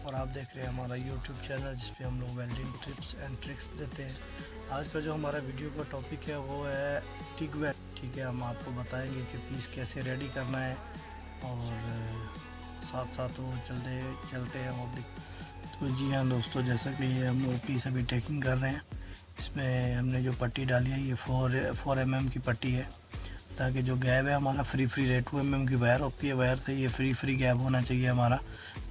और आप देख रहे हैं हमारा यूट्यूब चैनल जिस पे हम लोग वेल्डिंग टिप्स एंड ट्रिक्स देते हैं। आज का जो हमारा वीडियो का टॉपिक है वो है टिग वेल्ड। ठीक है, हम आपको बताएंगे कि पीस कैसे रेडी करना है और साथ साथ वो चलते चलते हैं और तो जी हाँ दोस्तों, जैसा कि ये हम लोग पीस अभी टेकिंग कर रहे हैं। इसमें हमने जो पट्टी डाली है ये 4 mm की पट्टी है, ताकि जो गैप है हमारा फ्री रहे। 2 mm की वायर होती है, वायर से ये फ्री गैप होना चाहिए हमारा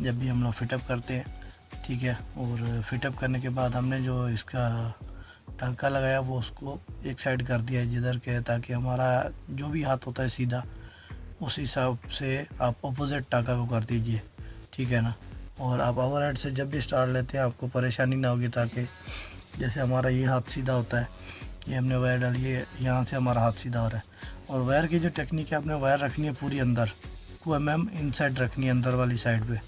जब भी हम लोग फिटअप करते हैं। ठीक है, और फिटअप करने के बाद हमने जो इसका टांका लगाया वो उसको एक साइड कर दिया है जिधर के, ताकि हमारा जो भी हाथ होता है सीधा उस हिसाब से आप अपोजिट टांका को कर दीजिए। ठीक है ना, और आप ओवर हेड से जब भी स्टार्ट लेते हैं आपको परेशानी ना होगी, ताकि जैसे हमारा ये हाथ सीधा होता है, ये हमने वायर डाली है, यहाँ से हमारा हाथ सीधा हो रहा है। और वायर की जो टेक्निक है, आपने वायर रखनी है पूरी अंदर, 2 mm इनसाइड रखनी है अंदर वाली साइड पे।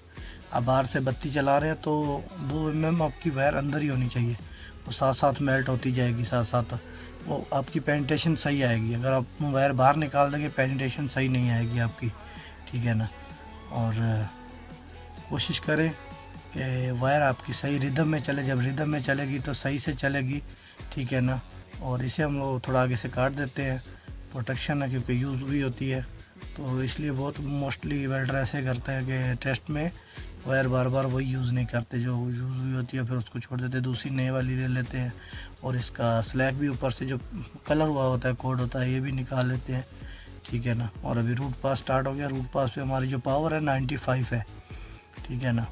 आप बाहर से बत्ती चला रहे हैं तो 2 mm आपकी वायर अंदर ही होनी चाहिए, वो साथ साथ मेल्ट होती जाएगी, साथ साथ वो आपकी पेनिट्रेशन सही आएगी। अगर आप वायर बाहर निकाल देंगे पेनिट्रेशन सही नहीं आएगी आपकी। ठीक है ना, और कोशिश करें कि वायर आपकी सही रिदम में चले। जब रिदम में चलेगी तो सही से चलेगी। ठीक है ना, और इसे हम लोग थोड़ा आगे से काट देते हैं, प्रोटेक्शन है क्योंकि यूज़ भी होती है, तो इसलिए बहुत मोस्टली वेल्डर ऐसे करते हैं कि टेस्ट में वायर बार बार वही यूज़ नहीं करते, जो यूज़ हुई होती है फिर उसको छोड़ देते, दूसरी नई वाली ले लेते हैं। और इसका स्लैग भी ऊपर से जो कलर हुआ होता है, कोड होता है, ये भी निकाल लेते हैं। ठीक है ना, और अभी रूट पास स्टार्ट हो गया। रूट पास पे हमारी जो पावर है 95 है। ठीक है ना,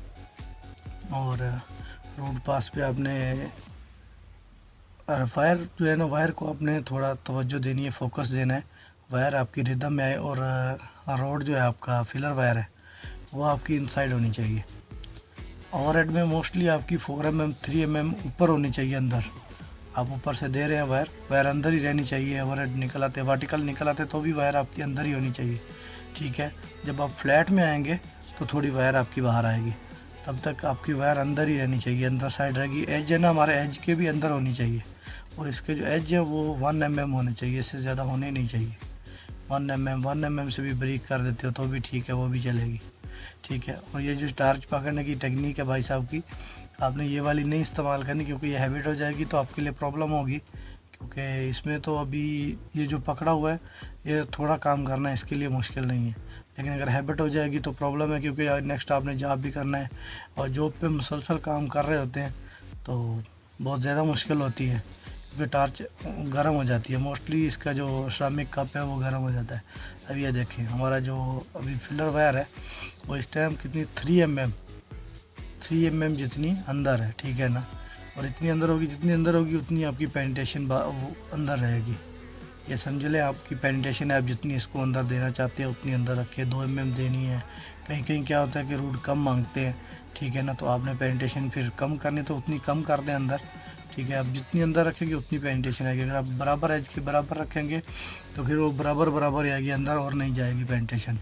और रूट पास पे आपने वायर जो है ना, वायर को आपने थोड़ा तवज्जो देनी है, फोकस देना है, वायर आपकी रिदम में आए। और रोड जो है आपका फिलर वायर है वो आपकी इनसाइड होनी चाहिए। ओवरहेड में मोस्टली आपकी 4 mm 3 mm ऊपर होनी चाहिए अंदर। आप ऊपर से दे रहे हैं वायर, वायर अंदर ही रहनी चाहिए। ओवरहेड निकल आते वर्टिकल निकल आते तो भी वायर आपकी अंदर ही होनी चाहिए। ठीक है, जब आप फ्लैट में आएंगे तो थोड़ी वायर आपकी बाहर आएगी, तब तक आपकी वायर अंदर ही रहनी चाहिए, अंदर साइड रहेगी। एज है ना, हमारे एज के भी अंदर होनी चाहिए, और इसके जो एज है वो 1 mm होने चाहिए, इससे ज़्यादा होने नहीं चाहिए। 1 mm से भी ब्रेक कर देते हो तो भी ठीक है, वो भी चलेगी। ठीक है, और ये जो टार्च पकड़ने की टेक्निक है भाई साहब की, आपने ये वाली नहीं इस्तेमाल करनी, क्योंकि ये हैबिट हो जाएगी तो आपके लिए प्रॉब्लम होगी। क्योंकि इसमें तो अभी ये जो पकड़ा हुआ है ये थोड़ा काम करना है, इसके लिए मुश्किल नहीं है, लेकिन अगर हैबिट हो जाएगी तो प्रॉब्लम है, क्योंकि नेक्स्ट आपने जॉब भी करना है और जॉब पे मुसलसल काम कर रहे होते हैं तो बहुत ज़्यादा मुश्किल होती है, क्योंकि टार्च गर्म हो जाती है। मोस्टली इसका जो श्रमिक कप है वो गर्म हो जाता है। अब ये देखें, हमारा जो अभी फिलर वायर है वो इस टाइम कितनी 3 mm जितनी अंदर है। ठीक है ना, और इतनी अंदर होगी, जितनी अंदर होगी उतनी आपकी पेनिट्रेशन वो अंदर रहेगी। ये समझ लें आपकी पेनिट्रेशन है, आप जितनी इसको अंदर देना चाहते हैं उतनी अंदर रखिए। 2 mm देनी है। कहीं कहीं क्या होता है कि रूट कम मांगते हैं। ठीक है ना, तो आपने पेनिट्रेशन फिर कम करनी तो उतनी कम कर दें अंदर। ठीक है, आप जितनी अंदर रखेंगे उतनी पेनिट्रेशन आएगी। अगर आप बराबर एज के बराबर रखेंगे तो फिर वो बराबर आएगी अंदर, और नहीं जाएगी पेनिट्रेशन।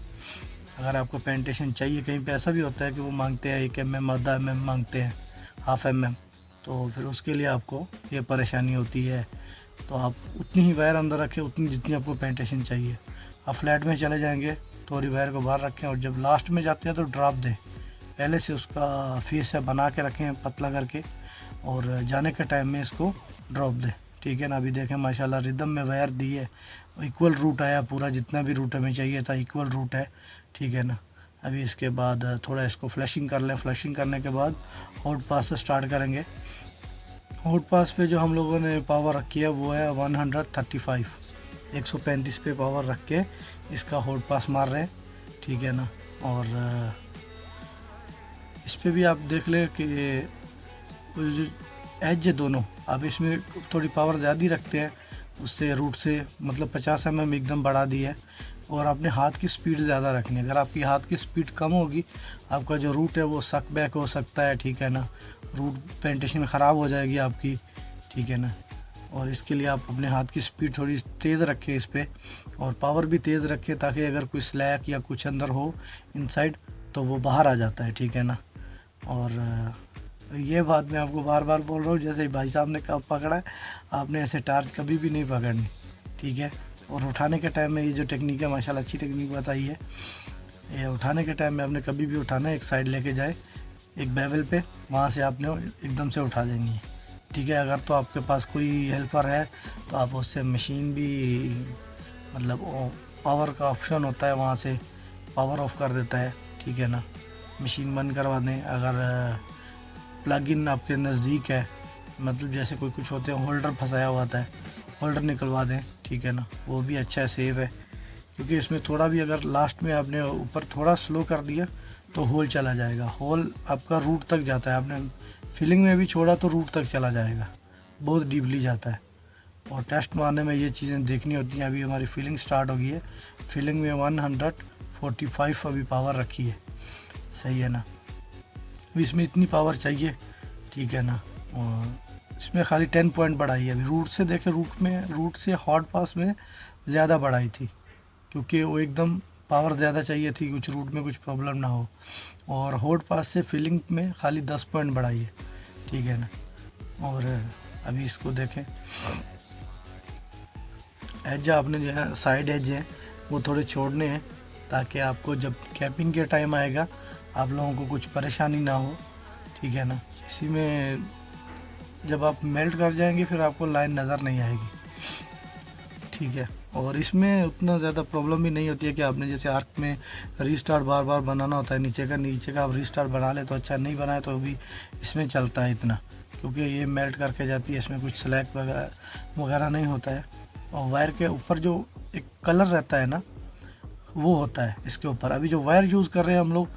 अगर आपको पेनिट्रेशन चाहिए, कहीं पे ऐसा भी होता है कि वो मांगते हैं 1 mm, आधा mm मांगते हैं, ½ mm, तो फिर उसके लिए आपको ये परेशानी होती है। तो आप उतनी ही वायर अंदर रखें उतनी जितनी आपको पेनिट्रेशन चाहिए। आप फ्लैट में चले जाएंगे तो वायर को बाहर रखें, और जब लास्ट में जाते हैं तो ड्रॉप दें। पहले से उसका फेस है बना के रखें पतला करके, और जाने के टाइम में इसको ड्रॉप दें। ठीक है ना, अभी देखें माशाल्लाह रिदम में वायर दी है, इक्वल रूट आया, पूरा जितना भी रूट हमें चाहिए था इक्वल रूट है। ठीक है ना, अभी इसके बाद थोड़ा इसको फ्लशिंग कर लें। फ्लशिंग करने के बाद हॉट पास से स्टार्ट करेंगे। हॉट पास पे जो हम लोगों ने पावर रखी है वो है 135, 135 पे पावर रख के इसका हॉट पास मार रहे हैं। ठीक है ना, और इस पर भी आप देख लें कि जो एज है दोनों, आप इसमें थोड़ी पावर ज़्यादा ही रखते हैं, उससे रूट से मतलब 50 mm एकदम बढ़ा दी है। और अपने हाथ की स्पीड ज़्यादा रखनी है। अगर आपकी हाथ की स्पीड कम होगी, आपका जो रूट है वो सक बैक हो सकता है। ठीक है ना, रूट पेनिट्रेशन ख़राब हो जाएगी आपकी। ठीक है ना, और इसके लिए आप अपने हाथ की स्पीड थोड़ी तेज़ रखें इस पर, और पावर भी तेज़ रखें, ताकि अगर कोई स्लैक या कुछ अंदर हो इनसाइड तो वो बाहर आ जाता है। ठीक है ना, और ये बात मैं आपको बार बार बोल रहा हूँ, जैसे भाई साहब ने कब पकड़ा है, आपने ऐसे टार्च कभी भी नहीं पकड़नी। ठीक है, और उठाने के टाइम में ये जो टेक्निक है माशाल्लाह अच्छी टेक्निक बताई है। ये उठाने के टाइम में आपने कभी भी उठाना है, एक साइड लेके जाए, एक बेवल पे, वहाँ से आपने एकदम से उठा देनी है। ठीक है, अगर तो आपके पास कोई हेल्पर है तो आप उससे मशीन भी, मतलब पावर का ऑप्शन होता है, वहाँ से पावर ऑफ कर देता है। ठीक है ना, मशीन बंद करवा दें। अगर प्लग इन आपके नज़दीक है, मतलब जैसे कोई कुछ होते हैं होल्डर फंसाया हुआ आता है, होल्डर निकलवा दें। ठीक है ना, वो भी अच्छा है, सेफ है, क्योंकि इसमें थोड़ा भी अगर लास्ट में आपने ऊपर थोड़ा स्लो कर दिया तो होल चला जाएगा। होल आपका रूट तक जाता है, आपने फिलिंग में भी छोड़ा तो रूट तक चला जाएगा, बहुत डीपली जाता है। और टेस्ट मारने में ये चीज़ें देखनी होती हैं। अभी हमारी फिलिंग स्टार्ट हो गई है, फिलिंग में 145 अभी पावर रखी है, सही है ना। अभी इसमें इतनी पावर चाहिए, ठीक है ना। और इसमें खाली 10 पॉइंट बढ़ाई है अभी। रूट से देखे, रूट से हॉट पास में ज़्यादा बढ़ाई थी, क्योंकि वो एकदम पावर ज़्यादा चाहिए थी, कुछ रूट में कुछ प्रॉब्लम ना हो। और हॉट पास से फिलिंग में खाली 10 पॉइंट बढ़ाई है, ठीक है ना। और अभी इसको देखें, एज आपने जो है साइड एज हैं वो थोड़े छोड़ने हैं, ताकि आपको जब कैपिंग के टाइम आएगा आप लोगों को कुछ परेशानी ना हो। ठीक है ना, इसी में जब आप मेल्ट कर जाएंगे फिर आपको लाइन नज़र नहीं आएगी। ठीक है, और इसमें उतना ज़्यादा प्रॉब्लम भी नहीं होती है कि आपने जैसे आर्क में रीस्टार्ट बार बार बनाना होता है। नीचे का आप रीस्टार्ट बना ले तो अच्छा, नहीं बनाए तो भी इसमें चलता है इतना, क्योंकि ये मेल्ट करके जाती है, इसमें कुछ स्लैग वगैरह नहीं होता है। और वायर के ऊपर जो एक कलर रहता है ना, वो होता है इसके ऊपर। अभी जो वायर यूज़ कर रहे हैं हम लोग,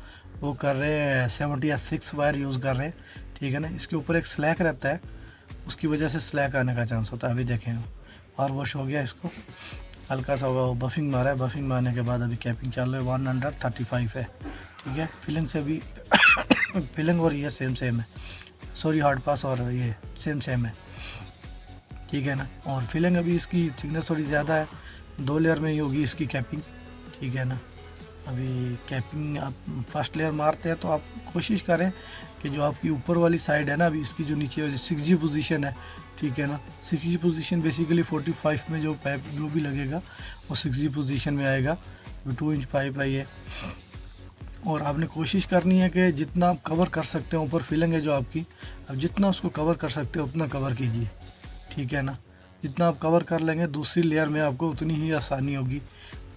वो कर रहे हैं 76 वायर यूज़ कर रहे हैं। ठीक है ना, इसके ऊपर एक स्लैग रहता है, उसकी वजह से स्लैग आने का चांस होता है। अभी देखें, और वॉश हो गया, इसको हल्का सा होगा, वो बफिंग मारा है। बफिंग मारने के बाद अभी कैपिंग चालू है, 135 है। ठीक है, फिलिंग से भी फिलिंग और ये सेम है, सॉरी हार्ड पास और ये सेम है। ठीक है ना, और फिलिंग अभी इसकी थिकनेस थोड़ी ज़्यादा है, 2 लेयर में ही होगी इसकी कैपिंग। ठीक है ना, अभी कैपिंग आप फर्स्ट लेयर मारते हैं तो आप कोशिश करें कि जो आपकी ऊपर वाली साइड है ना, अभी इसकी जो नीचे 6G पोजीशन है, ठीक है ना, 6G पोजीशन बेसिकली 45 में जो पाइप जो भी लगेगा वो 6G पोजीशन में आएगा। अभी 2 इंच पाइप है ये, और आपने कोशिश करनी है कि जितना आप कवर कर सकते हो, ऊपर फिलिंग है जो आपकी, अब जितना उसको कवर कर सकते हो उतना कवर कीजिए। ठीक है ना, जितना आप कवर कर लेंगे दूसरी लेयर में आपको उतनी ही आसानी होगी,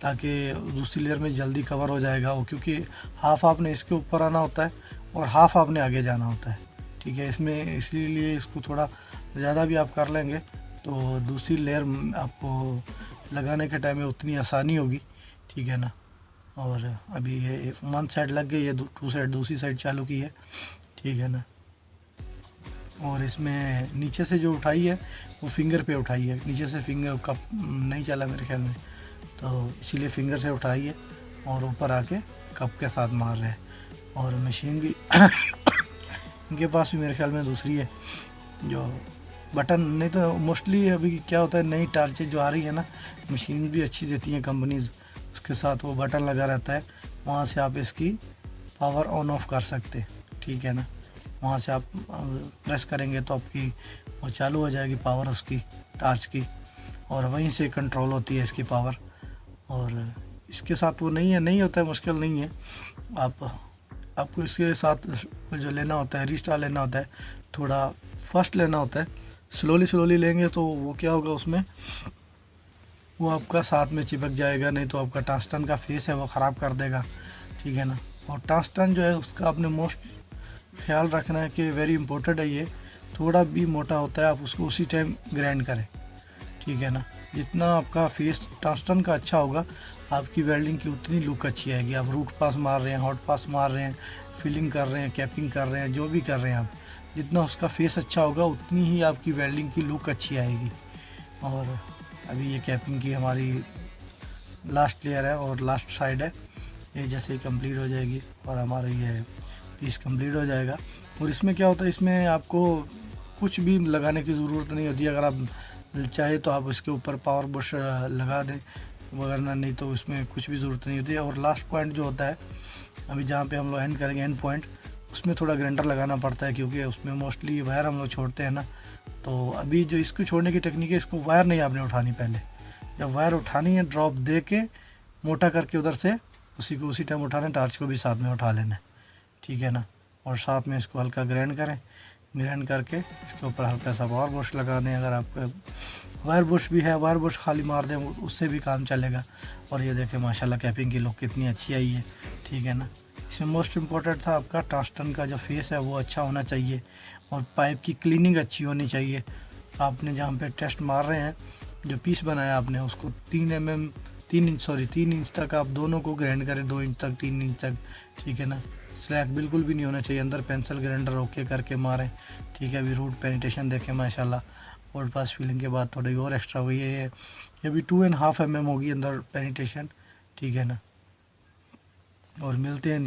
ताकि दूसरी लेयर में जल्दी कवर हो जाएगा वो, क्योंकि हाफ़ आपने इसके ऊपर आना होता है और हाफ़ आपने आगे जाना होता है। ठीक है, इसमें इसलिए इसको थोड़ा ज़्यादा भी आप कर लेंगे तो दूसरी लेयर आपको लगाने के टाइम में उतनी आसानी होगी। ठीक है ना, और अभी ये 1 साइड लग गई है, 2 साइड दूसरी साइड चालू की है। ठीक है ना, और इसमें नीचे से जो उठाई है वो फिंगर पे उठाई है, नीचे से फिंगर कप नहीं चला मेरे ख्याल में, तो इसीलिए फिंगर से उठाई है और ऊपर आके कप के साथ मार रहे हैं। और मशीन भी इनके पास भी मेरे ख्याल में दूसरी है जो बटन, नहीं तो मोस्टली अभी क्या होता है, नई टार्चें जो आ रही है ना, मशीन भी अच्छी देती हैं कंपनीज, उसके साथ वो बटन लगा रहता है, वहाँ से आप इसकी पावर ऑन ऑफ कर सकते हैं। ठीक है ना, वहाँ से आप प्रेस करेंगे तो आपकी वो चालू हो जाएगी पावर उसकी टार्च की, और वहीं से कंट्रोल होती है इसकी पावर। और इसके साथ वो नहीं होता है, मुश्किल नहीं है। आपको इसके साथ जो लेना होता है, रीस्टार लेना होता है, थोड़ा फास्ट लेना होता है। स्लोली लेंगे तो वो क्या होगा, उसमें वो आपका साथ में चिपक जाएगा, नहीं तो आपका टंगस्टन का फेस है वो ख़राब कर देगा। ठीक है ना, और टंगस्टन जो है उसका आपने मोस्ट ख्याल रखना है कि वेरी इंपॉर्टेंट है, ये थोड़ा भी मोटा होता है, आप उसको उसी टाइम ग्राइंड करें। ठीक है ना, जितना आपका फेस टंगस्टन का अच्छा होगा, आपकी वेल्डिंग की उतनी लुक अच्छी आएगी। आप रूट पास मार रहे हैं, हॉट पास मार रहे हैं, फिलिंग कर रहे हैं, कैपिंग कर रहे हैं, जो भी कर रहे हैं आप, जितना उसका फेस अच्छा होगा उतनी ही आपकी वेल्डिंग की लुक अच्छी आएगी। और अभी ये कैपिंग की हमारी लास्ट लेयर है और लास्ट साइड है, ये जैसे ही कंप्लीट हो जाएगी और हमारा ये पीस कंप्लीट हो जाएगा। और इसमें क्या होता है, इसमें आपको कुछ भी लगाने की ज़रूरत नहीं होती है। अगर आप चाहे तो आप इसके ऊपर पावर बुश लगा दें, वगैरह नहीं तो उसमें कुछ भी ज़रूरत नहीं होती है। और लास्ट पॉइंट जो होता है, अभी जहाँ पे हम लोग एंड करेंगे, एंड पॉइंट, उसमें थोड़ा ग्राइंडर लगाना पड़ता है, क्योंकि उसमें मोस्टली वायर हम लोग छोड़ते हैं ना। तो अभी जो इसको छोड़ने की टेक्निक है, इसको वायर नहीं आपने उठानी, पहले जब वायर उठानी है ड्रॉप दे के मोटा करके उधर से उसी टाइम उठाना, टार्च को भी साथ में उठा लेना है। ठीक है ना, और साथ में इसको हल्का ग्राइंड करें। ग्राइंड करके इसके ऊपर हल्का सा वार ब्रश लगा दें। अगर आपका वायर ब्रश भी है, वायर ब्रश खाली मार दें, उससे भी काम चलेगा। और ये देखें माशाल्लाह कैपिंग की लुक कितनी अच्छी आई है, ठीक है ना। इसमें मोस्ट इम्पोर्टेंट था आपका टंगस्टन का जो फेस है वो अच्छा होना चाहिए और पाइप की क्लीनिंग अच्छी होनी चाहिए। आपने जहाँ पे टेस्ट मार रहे हैं, जो पीस बनाया आपने उसको 3 इंच तक आप दोनों को ग्राइंड करें, 2 इंच तक, 3 इंच तक, ठीक है ना। स्लैक बिल्कुल भी नहीं होना चाहिए, अंदर पेंसिल ग्राइंडर ओके करके मारें, ठीक है। अभी रूट पेनिटेशन देखें माशाल्लाह, और पास फिलिंग के बाद थोड़ी और एक्स्ट्रा हुई है। ये भी 2.5 mm होगी अंदर पेनिटेशन, ठीक है ना। और मिलते हैं